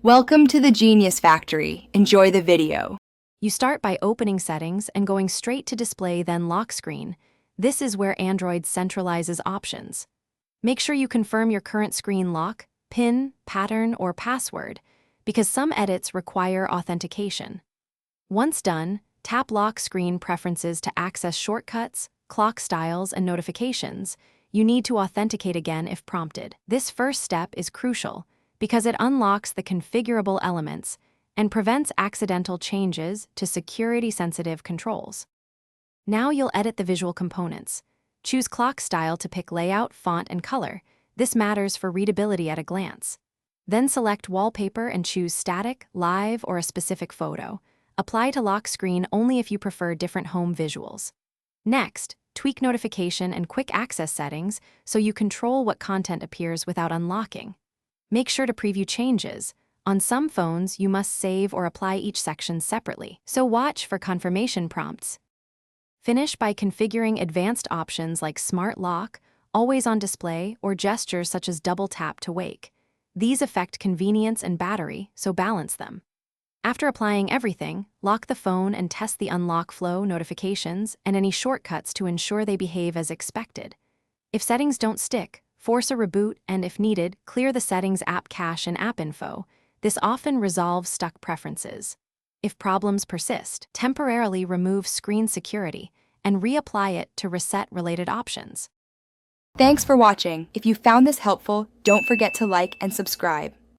Welcome to the Genius Factory. Enjoy the video. You start by opening Settings and going straight to Display, then Lock Screen. This is where Android centralizes options. Make sure you confirm your current screen lock, PIN, pattern, or password, because some edits require authentication. Once done, tap Lock Screen Preferences to access shortcuts, clock styles, and notifications. You need to authenticate again if prompted. This first step is crucial, because it unlocks the configurable elements and prevents accidental changes to security-sensitive controls. Now you'll edit the visual components. Choose clock style to pick layout, font, and color. This matters for readability at a glance. Then select wallpaper and choose static, live, or a specific photo. Apply to lock screen only if you prefer different home visuals. Next, tweak notification and quick access settings so you control what content appears without unlocking. Make sure to preview changes. On some phones, you must save or apply each section separately, so watch for confirmation prompts. Finish by configuring advanced options like Smart Lock, Always on Display, or gestures such as double tap to wake. These affect convenience and battery, so balance them. After applying everything, lock the phone and test the unlock flow, notifications, and any shortcuts to ensure they behave as expected. If settings don't stick, force a reboot and, if needed, clear the settings app cache and app info. This often resolves stuck preferences. If problems persist, temporarily remove screen security and reapply it to reset related options. Thanks for watching. If you found this helpful, don't forget to like and subscribe.